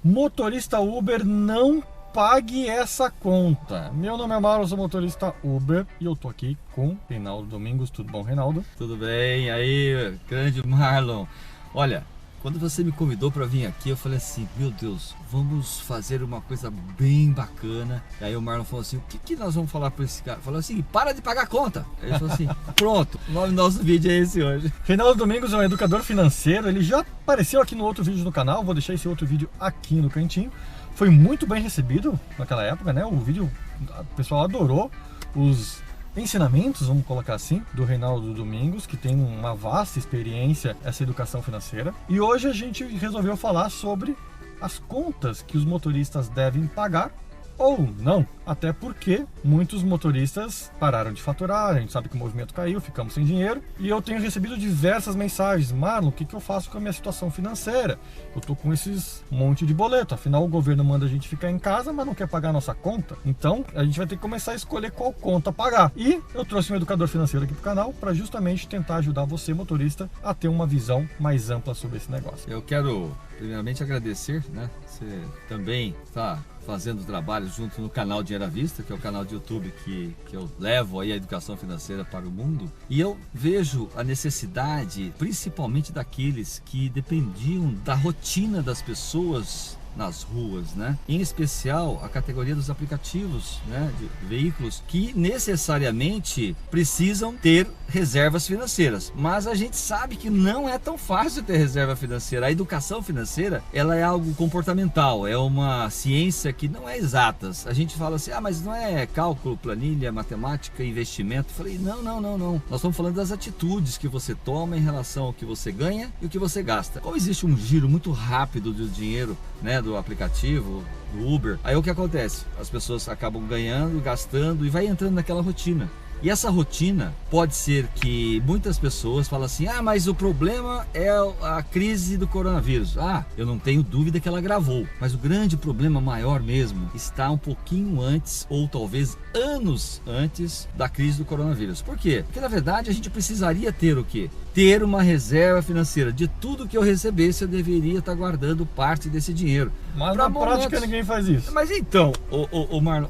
Motorista Uber, não pague essa conta. Meu nome é Marlon, sou motorista Uber e eu tô aqui com Reinaldo Domingos. Tudo bom, Reinaldo? Tudo bem, aí, grande Marlon. Olha, quando você me convidou para vir aqui, eu falei assim, meu Deus, vamos fazer uma coisa bem bacana. E aí o Marlon falou assim, o que nós vamos falar para esse cara? Falou assim, para de pagar a conta. Aí ele falou assim, pronto, o nome do nosso vídeo é esse hoje. Reinaldo Domingos é um educador financeiro, ele já apareceu aqui no outro vídeo do canal, vou deixar esse outro vídeo aqui no cantinho. Foi muito bem recebido naquela época, né? O vídeo, o pessoal adorou os ensinamentos, vamos colocar assim, do Reinaldo Domingos, que tem uma vasta experiência nessa educação financeira. E hoje a gente resolveu falar sobre as contas que os motoristas devem pagar ou não, até porque muitos motoristas pararam de faturar, a gente sabe que o movimento caiu, ficamos sem dinheiro, e eu tenho recebido diversas mensagens, Marlon, o que eu faço com a minha situação financeira? Eu tô com esses monte de boleto, afinal o governo manda a gente ficar em casa, mas não quer pagar a nossa conta, então a gente vai ter que começar a escolher qual conta pagar. E eu trouxe um educador financeiro aqui pro canal para justamente tentar ajudar você, motorista, a ter uma visão mais ampla sobre esse negócio. Eu quero primeiramente agradecer, né? Você também está fazendo trabalho junto no canal Dinheiro à Vista, que é o canal de YouTube que eu levo aí a educação financeira para o mundo. E eu vejo a necessidade, principalmente daqueles que dependiam da rotina das pessoas nas ruas, né? Em especial a categoria dos aplicativos, né? De veículos que necessariamente precisam ter reservas financeiras, mas a gente sabe que não é tão fácil ter reserva financeira. A educação financeira, ela é algo comportamental, é uma ciência que não é exatas. A gente fala assim, mas não é cálculo, planilha, matemática, investimento. Eu falei, não. Nós estamos falando das atitudes que você toma em relação ao que você ganha e o que você gasta. Como existe um giro muito rápido do dinheiro, né, do aplicativo, do Uber, aí o que acontece? As pessoas acabam ganhando, gastando e vai entrando naquela rotina. E essa rotina pode ser que muitas pessoas falam assim, mas o problema é a crise do coronavírus. Eu não tenho dúvida que ela agravou, mas o grande problema maior mesmo está um pouquinho antes, ou talvez anos antes da crise do coronavírus. Por quê? Porque na verdade a gente precisaria ter o quê? Ter uma reserva financeira. De tudo que eu recebesse, eu deveria estar guardando parte desse dinheiro. Mas na prática ninguém faz isso. Mas então, o Marlon,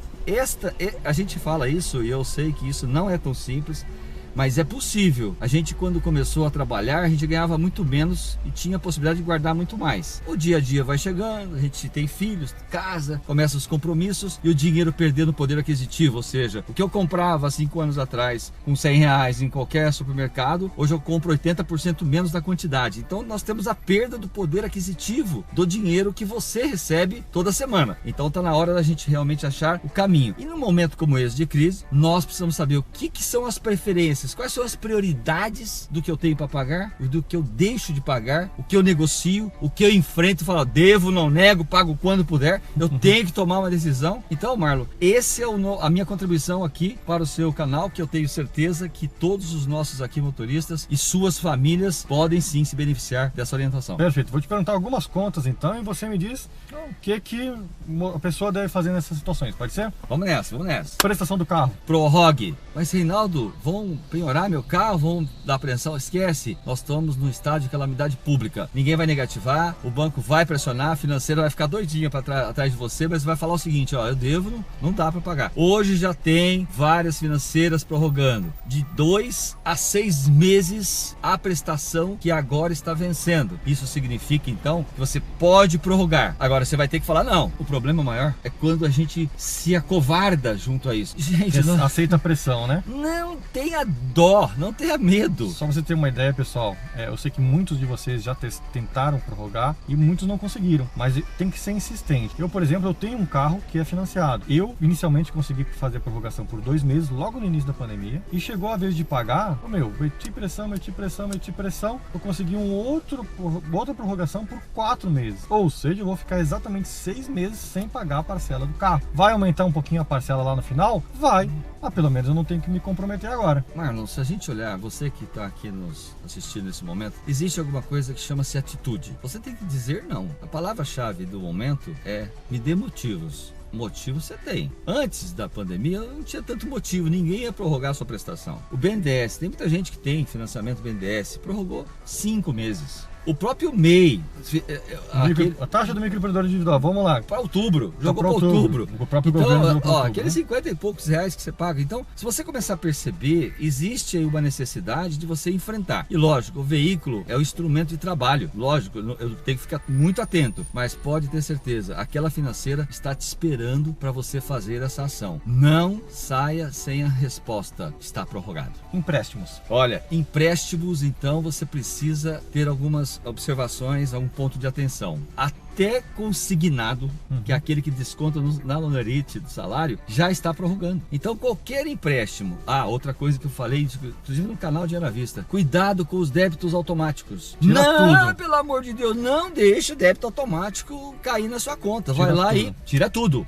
a gente fala isso e eu sei que isso não é tão simples, mas é possível. A gente, quando começou a trabalhar, a gente ganhava muito menos e tinha a possibilidade de guardar muito mais. O dia a dia vai chegando, a gente tem filhos, casa, começa os compromissos e o dinheiro perdendo poder aquisitivo. Ou seja, o que eu comprava há 5 anos atrás com R$100 em qualquer supermercado, hoje eu compro 80% menos da quantidade. Então nós temos a perda do poder aquisitivo do dinheiro que você recebe toda semana. Então está na hora da gente realmente achar o caminho. E num momento como esse de crise, nós precisamos saber o que são as preferências. Quais são as prioridades do que eu tenho para pagar, do que eu deixo de pagar, o que eu negocio, o que eu enfrento e falo, devo, não nego, pago quando puder. Eu tenho que tomar uma decisão. Então, Marlon, esse é a minha contribuição aqui para o seu canal, que eu tenho certeza que todos os nossos aqui motoristas e suas famílias podem sim se beneficiar dessa orientação. Perfeito. Vou te perguntar algumas contas então e você me diz o que a pessoa deve fazer nessas situações. Pode ser? Vamos nessa. Prestação do carro. Prorrogue. Mas, Reinaldo, vão penhorar meu carro, vão dar apreensão? Esquece, nós estamos no estado de calamidade pública. Ninguém vai negativar, o banco vai pressionar, a financeira vai ficar doidinha para atrás de você, mas vai falar o seguinte, eu devo, não dá para pagar. Hoje já tem várias financeiras prorrogando de 2 a 6 meses a prestação que agora está vencendo. Isso significa então que você pode prorrogar. Agora você vai ter que falar, não, o problema maior é quando a gente se acovarda junto a isso. Gente, aceita a pressão, né? Não tenha dó, não tenha medo. Só pra você ter uma ideia, pessoal, eu sei que muitos de vocês já tentaram prorrogar e muitos não conseguiram, mas tem que ser insistente. Eu, por exemplo, eu tenho um carro que é financiado. Eu, inicialmente, consegui fazer a prorrogação por 2 meses, logo no início da pandemia, e chegou a vez de pagar, meti pressão, eu consegui outra prorrogação por 4 meses. Ou seja, eu vou ficar exatamente 6 meses sem pagar a parcela do carro. Vai aumentar um pouquinho a parcela lá no final? Vai. Mas pelo menos eu não tenho que me comprometer agora. Marlon, se a gente olhar, você que está aqui nos assistindo nesse momento, existe alguma coisa que chama-se atitude. Você tem que dizer não. A palavra-chave do momento é me dê motivos. Motivo você tem. Antes da pandemia não tinha tanto motivo, ninguém ia prorrogar a sua prestação. O BNDES, tem muita gente que tem financiamento BNDES, prorrogou 5 meses. O próprio MEI, A taxa do microempreendedor individual, vamos lá. para outubro, jogou para outubro. O próprio Então, governo jogou pra outubro, aqueles né? 50 e poucos reais que você paga. Então, se você começar a perceber, existe aí uma necessidade de você enfrentar. E lógico, o veículo é o instrumento de trabalho. Lógico, eu tenho que ficar muito atento, mas pode ter certeza, aquela financeira está te esperando para você fazer essa ação. Não saia sem a resposta. Está prorrogado. Empréstimos. Olha, empréstimos, então você precisa ter algumas observações, algum ponto de atenção. Até consignado, que é aquele que desconta na honorite do salário, já está prorrogando. Então qualquer empréstimo, outra coisa que eu falei, inclusive no canal Dinheiro à Vista, cuidado com os débitos automáticos. Tira tudo. Pelo amor de Deus, não deixe o débito automático cair na sua conta. Tira Vai lá tudo. e tira tudo,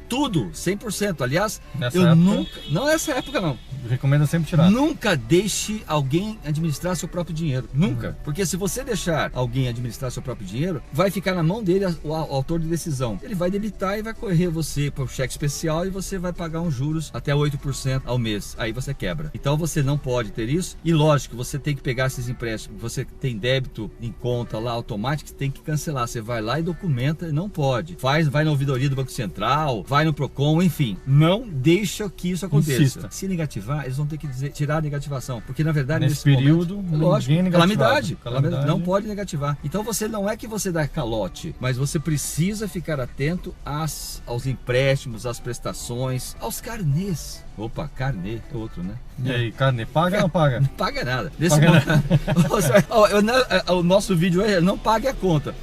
100%. Aliás, Nessa eu época- nunca, não nessa época não. Recomenda sempre tirar. Nunca deixe alguém administrar seu próprio dinheiro. Nunca. Porque se você deixar alguém administrar seu próprio dinheiro, vai ficar na mão dele o autor de decisão. Ele vai debitar e vai correr você por cheque especial e você vai pagar uns juros até 8% ao mês. Aí você quebra. Então você não pode ter isso. E lógico, você tem que pegar esses empréstimos. Você tem débito em conta lá automático, você tem que cancelar. Você vai lá e documenta, não pode. Vai na ouvidoria do Banco Central, vai no Procon, enfim. Não deixa que isso aconteça. Insista. Se negativar, eles vão ter que tirar a negativação, porque na verdade Nesse período, momento, lógico, ninguém negativado. calamidade, não pode negativar. Então você não é que você dá calote, mas você precisa ficar atento aos empréstimos, às prestações, aos carnês. Opa, carnê é outro, né? E aí, carne, paga ou não paga? Não paga nada. Nesse Paga momento, o nosso vídeo é não pague a conta.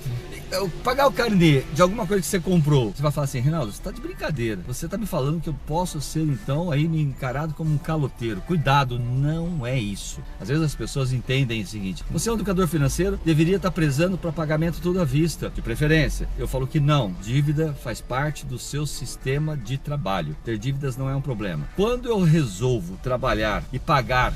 Pagar o carnê de alguma coisa que você comprou, você vai falar assim: Reinaldo, você está de brincadeira, você está me falando que eu posso ser então aí me encarado como um caloteiro. Cuidado, não é isso. Às vezes as pessoas entendem o seguinte: você é um educador financeiro, deveria estar prezando para pagamento tudo à vista, de preferência. Eu falo que não, dívida faz parte do seu sistema de trabalho. Ter dívidas não é um problema. Quando eu resolvo trabalhar e pagar,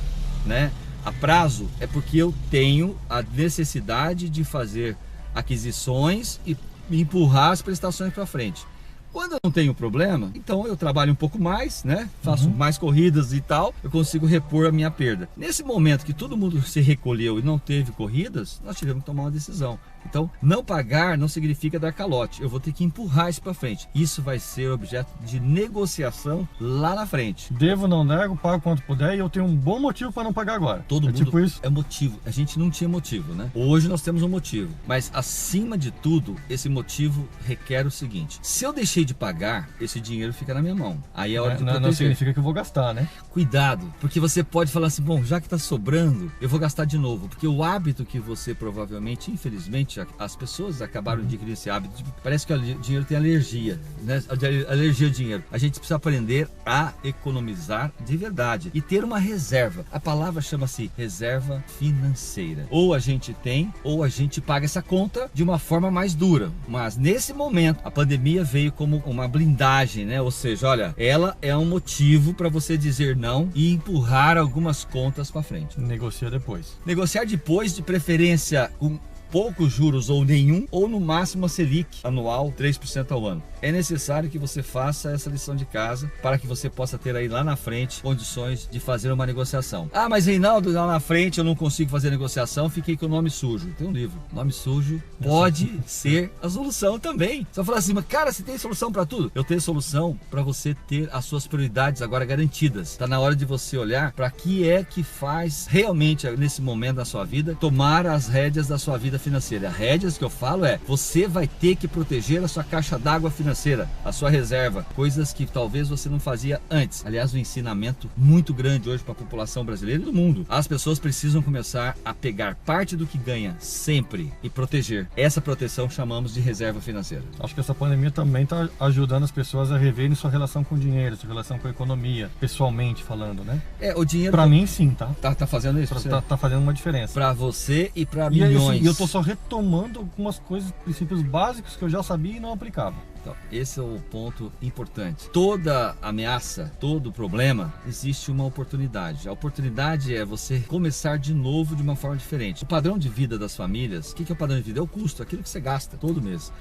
né, a prazo, é porque eu tenho a necessidade de fazer aquisições e empurrar as prestações para frente. Quando eu não tenho problema, então eu trabalho um pouco mais, né? Faço mais corridas e tal, eu consigo repor a minha perda. Nesse momento que todo mundo se recolheu e não teve corridas, nós tivemos que tomar uma decisão. Então, não pagar não significa dar calote. Eu vou ter que empurrar isso para frente. Isso vai ser objeto de negociação lá na frente. Devo, não nego, pago quanto puder e eu tenho um bom motivo para não pagar agora. Todo mundo tipo isso. é motivo. A gente não tinha motivo, né? Hoje nós temos um motivo. Mas acima de tudo, esse motivo requer o seguinte: se eu deixei de pagar, esse dinheiro fica na minha mão. Aí é hora de proteger. Não significa que eu vou gastar, né? Cuidado, porque você pode falar assim: bom, já que está sobrando, eu vou gastar de novo. Porque o hábito que você provavelmente, infelizmente, as pessoas acabaram de adquirir esse hábito. Parece que o dinheiro tem alergia, né? Alergia ao dinheiro. A gente precisa aprender a economizar de verdade e ter uma reserva. A palavra chama-se reserva financeira. Ou a gente tem, ou a gente paga essa conta de uma forma mais dura. Mas nesse momento, a pandemia veio como uma blindagem, né? Ou seja, olha, ela é um motivo para você dizer não e empurrar algumas contas para frente. Negocia depois. Negociar depois, de preferência com poucos juros ou nenhum, ou no máximo a Selic anual 3% ao ano. É necessário que você faça essa lição de casa para que você possa ter aí lá na frente condições de fazer uma negociação. Ah, mas Reinaldo, lá na frente eu não consigo fazer negociação, fiquei com o nome sujo. Tem um livro, nome sujo pode ser a solução também. Você vai falar assim: mas cara, você tem solução para tudo? Eu tenho solução para você ter as suas prioridades agora garantidas. Está na hora de você olhar para que é que faz realmente nesse momento da sua vida tomar as rédeas da sua vida financeira. As rédeas que eu falo é: você vai ter que proteger a sua caixa d'água financeira, a sua reserva, coisas que talvez você não fazia antes. Aliás, um ensinamento muito grande hoje para a população brasileira e do mundo. As pessoas precisam começar a pegar parte do que ganha sempre e proteger. Essa proteção chamamos de reserva financeira. Acho que essa pandemia também está ajudando as pessoas a reverem sua relação com o dinheiro, sua relação com a economia, pessoalmente falando, né? O dinheiro... Pra mim, sim, tá? Tá fazendo isso? Tá fazendo uma diferença. Pra você e pra E milhões. eu tô só retomando algumas coisas, princípios básicos que eu já sabia e não aplicava. Então, esse é o ponto importante. Toda ameaça, todo problema, existe uma oportunidade. A oportunidade é você começar de novo de uma forma diferente. O padrão de vida das famílias, o que é o padrão de vida? É o custo, aquilo que você gasta todo mês.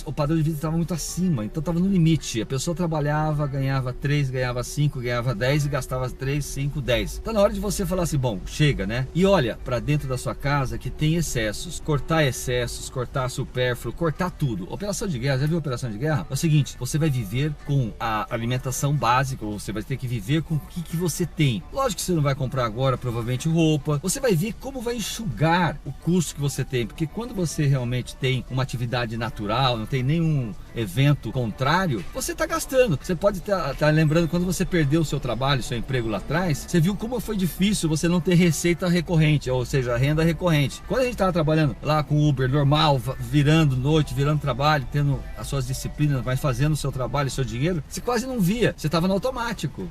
O padrão de vida estava muito acima, então estava no limite. A pessoa trabalhava, ganhava 3, ganhava 5, ganhava 10 e gastava 3, 5, 10. Então na hora de você falar assim, bom, chega, né? E olha para dentro da sua casa que tem excessos, cortar supérfluo, cortar tudo. Operação de guerra, já viu operação de guerra? É o seguinte, você vai viver com a alimentação básica, ou você vai ter que viver com o que você tem. Lógico que você não vai comprar agora, provavelmente, roupa. Você vai ver como vai enxugar o custo que você tem, porque quando você realmente tem uma atividade natural, não tem nenhum evento contrário, você está gastando. Você pode estar lembrando quando você perdeu o seu trabalho, seu emprego lá atrás, você viu como foi difícil você não ter receita recorrente, ou seja, renda recorrente. Quando a gente estava trabalhando lá com o Uber normal, virando noite, virando trabalho, tendo as suas disciplinas, mas fazendo o seu trabalho, o seu dinheiro, você quase não via. Você estava no automático.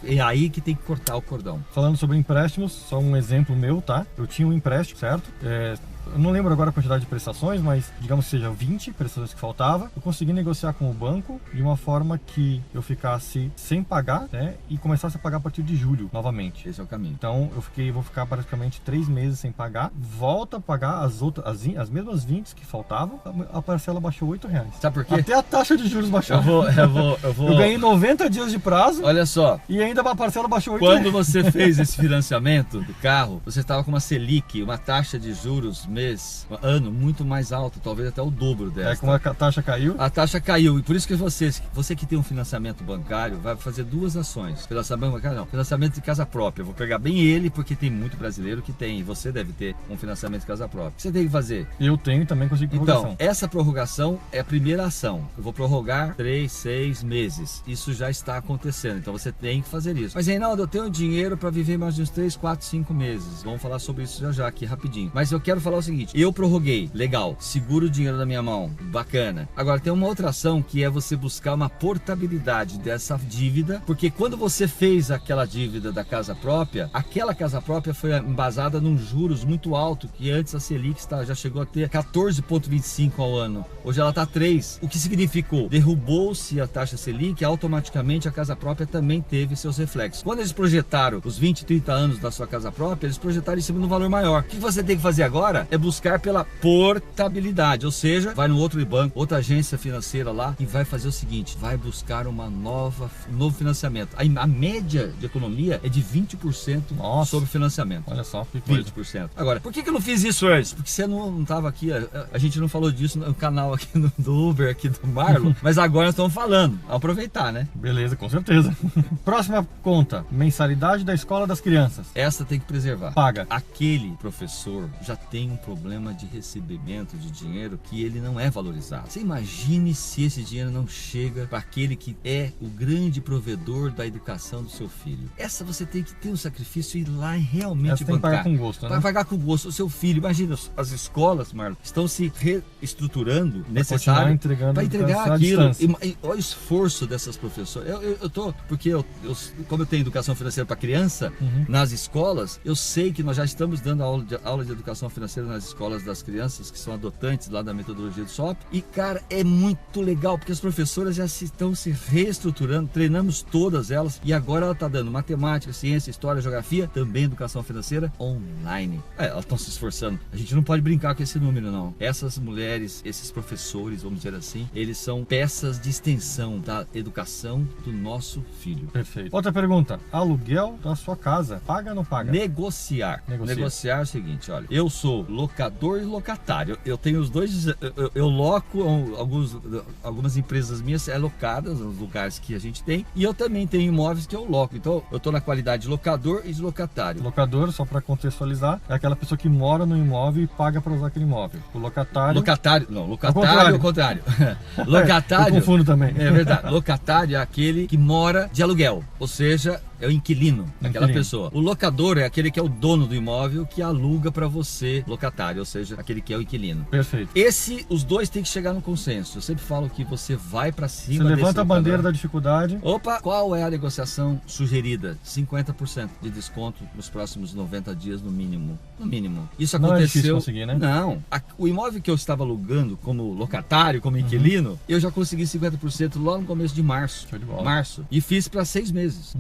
É aí que tem que cortar o cordão. Falando sobre empréstimos, só um exemplo meu, tá? Eu tinha um empréstimo, certo? Eu não lembro agora a quantidade de prestações, mas digamos que seja 20 prestações que faltava. Eu consegui negociar com o banco de uma forma que eu ficasse sem pagar, né? E começasse a pagar a partir de julho, novamente. Esse é o caminho. Então vou ficar praticamente 3 meses sem pagar. Volto a pagar as mesmas 20 que faltavam. A parcela baixou R$8. Sabe por quê? Até a taxa de juros baixou. Eu ganhei 90 dias de prazo. Olha só. E ainda a parcela baixou R$8. Quando você fez esse financiamento do carro, você estava com uma Selic, uma taxa de juros ano muito mais alto, talvez até o dobro dessa. Como a taxa caiu? A taxa caiu, e por isso que você que tem um financiamento bancário vai fazer duas ações. Financiamento bancário não, financiamento de casa própria. Eu vou pegar bem ele, porque tem muito brasileiro que tem, e você deve ter um financiamento de casa própria. O que você tem que fazer? Eu tenho e também consigo prorrogação. Então, essa prorrogação é a primeira ação. Eu vou prorrogar 3, 6 meses. Isso já está acontecendo, então você tem que fazer isso. Mas Reinaldo, eu tenho dinheiro para viver mais de uns 3, 4, 5 meses. Vamos falar sobre isso já aqui rapidinho. Mas eu quero falar o seguinte, eu prorroguei, legal, seguro o dinheiro da minha mão, bacana. Agora tem uma outra ação que é você buscar uma portabilidade dessa dívida, porque quando você fez aquela dívida da casa própria, aquela casa própria foi embasada num juros muito alto, que antes a Selic já chegou a ter 14,25 ao ano. Hoje ela está 3. O que significou? Derrubou-se a taxa Selic, automaticamente a casa própria também teve seus reflexos. Quando eles projetaram os 20, 30 anos da sua casa própria, eles projetaram em cima de um valor maior. O que você tem que fazer agora é buscar pela portabilidade, ou seja, vai no outro banco, outra agência financeira lá e vai fazer o seguinte, vai buscar um novo financiamento. A média de economia é de 20% sobre financiamento. Olha só, que 20%. Agora, por que eu não fiz isso antes? Porque você não estava aqui, a gente não falou disso no canal aqui do Uber, aqui do Marlon, mas agora nós estamos falando. Aproveitar, né? Beleza, com certeza. Próxima conta, mensalidade da escola das crianças. Essa tem que preservar. Paga. Aquele professor já tem um problema de recebimento de dinheiro que ele não é valorizado. Você imagine se esse dinheiro não chega para aquele que é o grande provedor da educação do seu filho. Essa você tem que ter um sacrifício e ir lá e realmente bancar. Tem que pagar com gosto, né? Vai pagar com gosto. O seu filho, imagina, as escolas, Marlon, estão se reestruturando necessário para entregar aquilo. E olha o esforço dessas professoras. Como eu tenho educação financeira para criança, nas escolas, eu sei que nós já estamos dando aula de educação financeira nas escolas das crianças que são adotantes lá da metodologia do SOP, e cara, é muito legal porque as professoras já estão se reestruturando, treinamos todas elas e agora ela está dando matemática, ciência, história, geografia, também educação financeira online. Elas estão se esforçando, a gente não pode brincar com esse número não. Essas mulheres, esses professores, vamos dizer assim, eles são peças de extensão da educação do nosso filho. Perfeito. Outra pergunta, aluguel da sua casa, paga ou não paga? Negociar é o seguinte, olha, eu sou locador e locatário. Eu tenho os dois, eu loco algumas empresas minhas locadas nos lugares que a gente tem, e eu também tenho imóveis que eu loco. Então eu estou na qualidade de locador e de locatário. Locador, só para contextualizar, é aquela pessoa que mora no imóvel e paga para usar aquele imóvel. O locatário é o contrário. Locatário, eu confundo também. É verdade. Locatário é aquele que mora de aluguel, ou seja, é o inquilino, aquela Inquilino. pessoa. O locador é aquele que é o dono do imóvel que aluga para você, locatário, ou seja, aquele que é o inquilino. Perfeito. Os dois têm que chegar no consenso. Eu sempre falo que você vai para Você cima levanta a desse bandeira da locador. dificuldade. Opa, qual é a negociação sugerida? 50% de desconto nos próximos 90 dias no mínimo. No mínimo. Isso Não é aconteceu. difícil conseguir, né? Não. O imóvel que eu estava alugando como locatário, como inquilino, eu já consegui 50% lá no começo de março. Show de bola. Março. E fiz para 6 meses.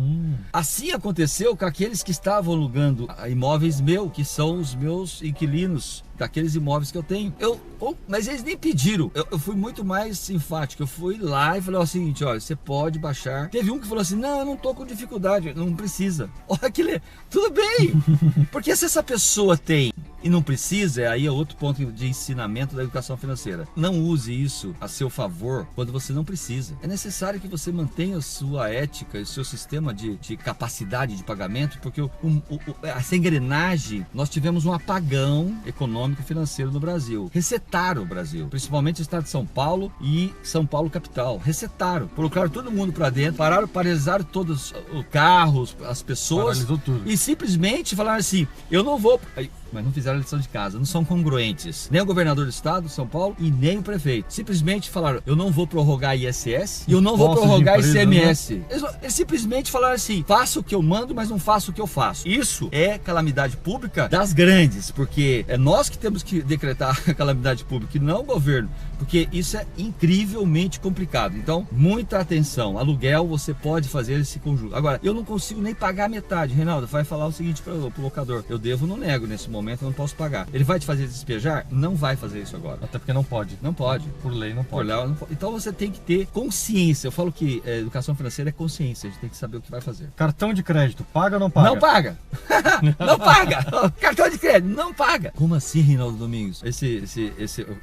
Assim aconteceu com aqueles que estavam alugando imóveis meu, que são os meus inquilinos daqueles imóveis que eu tenho. Mas eles nem pediram. Eu fui muito mais enfático. Eu fui lá e falei o seguinte, olha, você pode baixar. Teve um que falou assim, não, eu não tô com dificuldade. Não precisa. Olha que tudo bem. Porque se essa pessoa tem e não precisa, aí é outro ponto de ensinamento da educação financeira. Não use isso a seu favor quando você não precisa. É necessário que você mantenha a sua ética e o seu sistema de capacidade de pagamento, porque essa engrenagem, nós tivemos um apagão econômico e financeiro no Brasil. Resetaram o Brasil, principalmente o estado de São Paulo e São Paulo capital. Resetaram, colocaram todo mundo para dentro, paralisaram todos os carros, as pessoas. Paralisou tudo. E simplesmente falaram assim, eu não vou... Mas não fizeram a lição de casa, não são congruentes. Nem o governador do estado, de São Paulo, e nem o prefeito. Simplesmente falaram, eu não vou prorrogar ISS e eu não vou prorrogar ICMS. Eles simplesmente falaram assim, faço o que eu mando, mas não faço o que eu faço. Isso é calamidade pública das grandes, porque é nós que temos que decretar a calamidade pública e não o governo, porque isso é incrivelmente complicado. Então, muita atenção. Aluguel, você pode fazer esse conjunto. Agora, eu não consigo nem pagar metade. Reinaldo, vai falar o seguinte para o locador, eu devo, não nego nesse momento, eu não posso pagar. Ele vai te fazer despejar? Não vai fazer isso agora. Até porque não pode. Não pode. Por lei não pode. Por lei, não pode. Então você tem que ter consciência. Eu falo que educação financeira é consciência. A gente tem que saber o que vai fazer. Cartão de crédito, paga ou não paga? Não paga! Não paga! Cartão de crédito, não paga! Como assim, Reinaldo Domingos?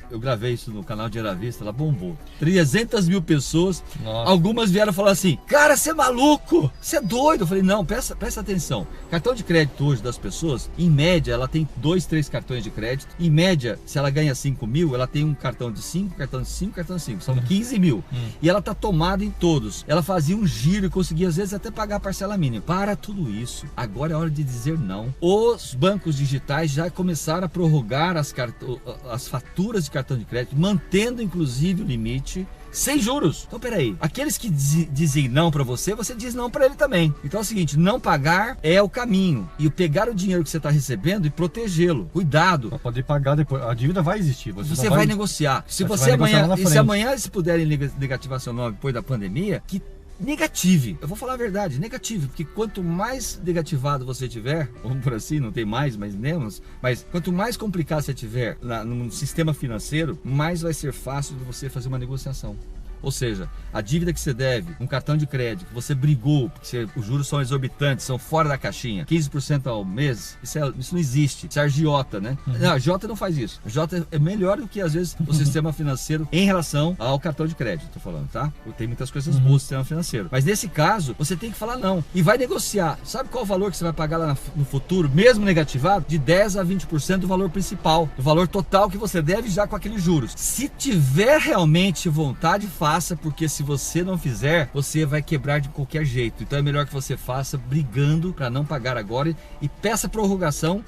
Eu gravei isso no canal de Era Vista, ela bombou. 300 mil pessoas. Nossa. Algumas vieram falar assim, cara, você é maluco! Você é doido! Eu falei, não, presta atenção. Cartão de crédito hoje das pessoas, em média, ela tem 2, 3 cartões de crédito. Em média, se ela ganha 5 mil, ela tem um cartão de 5, cartão de 5, cartão de 5. São 15 mil. E ela tá tomada em todos. Ela fazia um giro e conseguia, às vezes, até pagar a parcela mínima. Para tudo isso. Agora é hora de dizer não. Os bancos digitais já começaram a prorrogar as faturas de cartão de crédito, mantendo, inclusive, o limite sem juros. Então, peraí. Aqueles que dizem não para você, você diz não para ele também. Então é o seguinte, não pagar é o caminho. E pegar o dinheiro que você está recebendo e protegê-lo. Cuidado. Para poder pagar depois. A dívida vai existir. Você vai negociar. Se Você você vai negociar amanhã, lá na e se frente. amanhã eles puderem negativar seu nome depois da pandemia, que negative. Eu vou falar a verdade, negative, porque quanto mais negativado você tiver, vamos por assim, não tem mais, mas menos, mas quanto mais complicado você tiver no sistema financeiro, mais vai ser fácil de você fazer uma negociação. Ou seja, a dívida que você deve, um cartão de crédito, que você brigou, porque os juros são exorbitantes, são fora da caixinha, 15% ao mês, isso não existe. Isso é agiota, né? Não, a Jota não faz isso. A Jota é melhor do que, às vezes, o sistema financeiro em relação ao cartão de crédito, tô falando, tá? Tem muitas coisas boas no sistema financeiro. Mas nesse caso, você tem que falar não. E vai negociar. Sabe qual o valor que você vai pagar lá no futuro, mesmo negativado? De 10% a 20% do valor principal, do valor total que você deve já com aqueles juros. Se tiver realmente vontade, faça, porque se você não fizer, você vai quebrar de qualquer jeito. Então é melhor que você faça brigando para não pagar agora e peça prorrogação,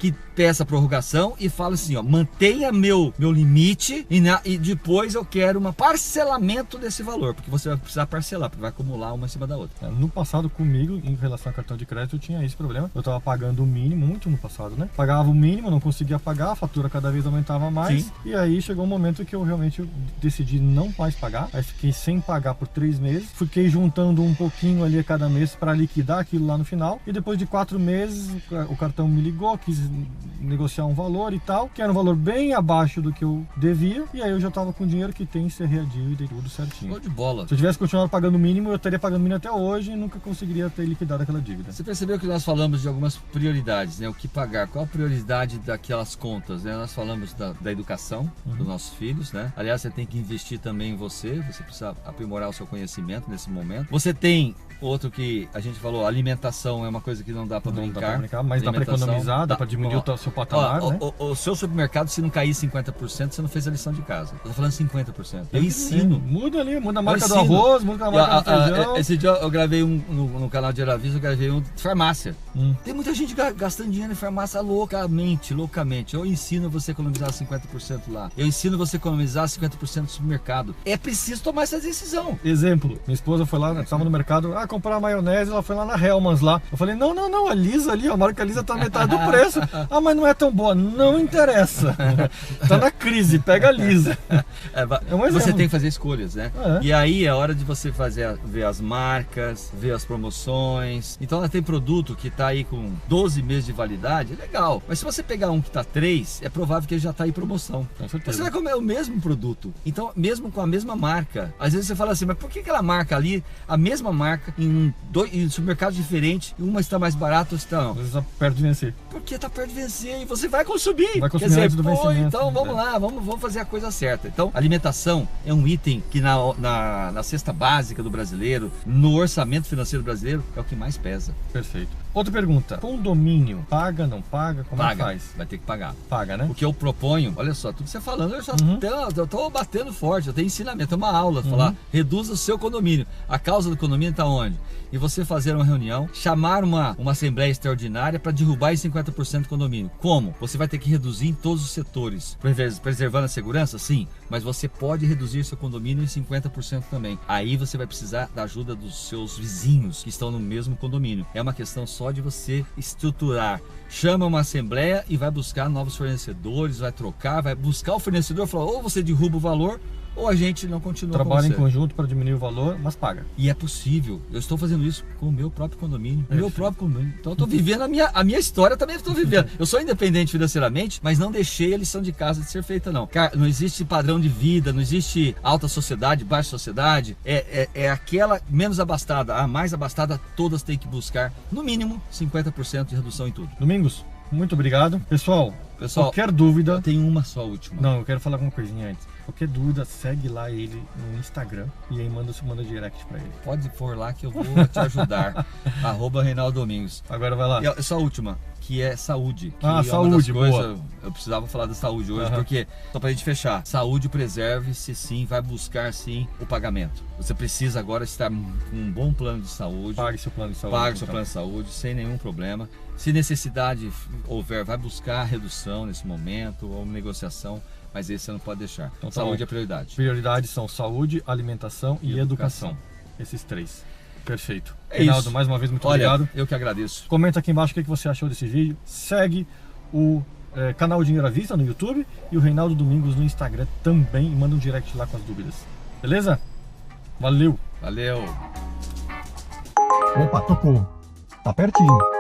e fala assim, ó, mantenha meu limite e depois eu quero um parcelamento desse valor, porque você vai precisar parcelar, porque vai acumular uma em cima da outra. No passado comigo, em relação ao cartão de crédito, eu tinha esse problema. Eu tava pagando o mínimo, muito no passado, né? Pagava o mínimo, não conseguia pagar, a fatura cada vez aumentava mais. Sim. E aí chegou um momento que eu realmente decidi não mais pagar. Aí fiquei sem pagar por 3 meses. Fiquei juntando um pouquinho ali a cada mês para liquidar aquilo lá no final. E depois de 4 meses, o cartão me ligou, quis negociar um valor e tal, que era um valor bem abaixo do que eu devia. E aí eu já tava com dinheiro que tem, encerrei a dívida e tudo certinho. Show de bola. Se eu tivesse continuado pagando o mínimo, eu estaria pagando o mínimo até hoje e nunca conseguiria ter liquidado aquela dívida. Você percebeu que nós falamos de algumas prioridades, né? O que pagar, qual a prioridade daquelas contas, né? Nós falamos da educação dos nossos filhos, né? Aliás, você tem que investir também em você precisa precisa aprimorar o seu conhecimento nesse momento. Você tem outro que a gente falou, alimentação é uma coisa que não dá para brincar. Mas dá para economizar, dá para diminuir o seu patamar, né? O seu supermercado, se não cair 50%, você não fez a lição de casa. Eu tô falando 50%. Eu ensino. Muda ali, muda a marca do arroz, muda a marca do feijão. Esse dia eu gravei no canal de Eravista, eu gravei um de farmácia. Tem muita gente gastando dinheiro em farmácia loucamente. Eu ensino você a economizar 50% lá. Eu ensino você a economizar 50% no supermercado. É preciso tomar essa decisão. Exemplo, minha esposa foi lá, estava no mercado, comprar maionese, ela foi lá na Hellmann's lá. Eu falei, não, a Lisa ali, a marca Lisa tá metade do preço. Mas não é tão boa. Não interessa. Tá na crise, pega a Lisa. Você tem que fazer escolhas, né? E aí é hora de você ver as marcas, ver as promoções. Então ela tem produto que tá aí com 12 meses de validade, é legal. Mas se você pegar um que tá 3, é provável que ele já tá em promoção. Com certeza. Você vai comer o mesmo produto. Então, mesmo com a mesma marca, às vezes você fala assim, mas por que aquela marca ali, a mesma marca, em supermercados diferentes, uma está mais barata, outra está não? Às vezes tá perto de vencer. Porque tá perto de vencer e você vai consumir. Vai consumir antes do vencimento. Então vamos lá, vamos fazer a coisa certa. Então, alimentação é um item que na cesta básica do brasileiro, no orçamento financeiro brasileiro, é o que mais pesa. Perfeito. Outra pergunta, condomínio, paga, não paga, como é que faz? Vai ter que pagar. Paga, né? O que eu proponho, olha só, tudo que você falando, eu tô batendo forte, eu tenho ensinamento, é uma aula, falar, reduza o seu condomínio. A causa do condomínio está onde? E você fazer uma reunião, chamar uma assembleia extraordinária para derrubar em 50% do condomínio. Como? Você vai ter que reduzir em todos os setores, preservando a segurança? Sim, mas você pode reduzir seu condomínio em 50% também. Aí você vai precisar da ajuda dos seus vizinhos que estão no mesmo condomínio. É uma questão só de você estruturar. Chama uma assembleia e vai buscar novos fornecedores, vai trocar, vai buscar o fornecedor e falar, ou você derruba o valor, ou a gente não continua com você. Trabalha em conjunto para diminuir o valor, mas paga. E é possível. Eu estou fazendo isso com o meu próprio condomínio. Então eu estou vivendo a minha história, também estou vivendo. Eu sou independente financeiramente, mas não deixei a lição de casa de ser feita, não. Cara, não existe padrão de vida, não existe alta sociedade, baixa sociedade. É aquela menos abastada. A mais abastada, todas têm que buscar, no mínimo, 50% de redução em tudo. Domingos, muito obrigado. Pessoal, qualquer dúvida... Tem uma só última. Não, eu quero falar uma coisinha antes. Qualquer dúvida, segue lá ele no Instagram e aí manda direct pra ele. Pode pôr lá que eu vou te ajudar. @Reinaldo Domingos. Agora vai lá. E essa última, que é saúde. Saúde, boa. Eu precisava falar da saúde hoje, porque, só pra gente fechar, saúde preserve-se sim, vai buscar sim o pagamento. Você precisa agora estar com um bom plano de saúde. Pague seu plano de saúde. Pague seu plano de saúde, sem nenhum problema. Se necessidade houver, vai buscar redução nesse momento, ou negociação. Mas esse você não pode deixar. Então, saúde é prioridade. Prioridades são saúde, alimentação e educação. Esses 3. Perfeito. É Reinaldo, isso. mais uma vez, muito obrigado. Eu que agradeço. Comenta aqui embaixo o que você achou desse vídeo. Segue o canal Dinheiro à Vista no YouTube e o Reinaldo Domingos no Instagram também. E manda um direct lá com as dúvidas. Beleza? Valeu! Valeu! Opa, tocou. Tá pertinho.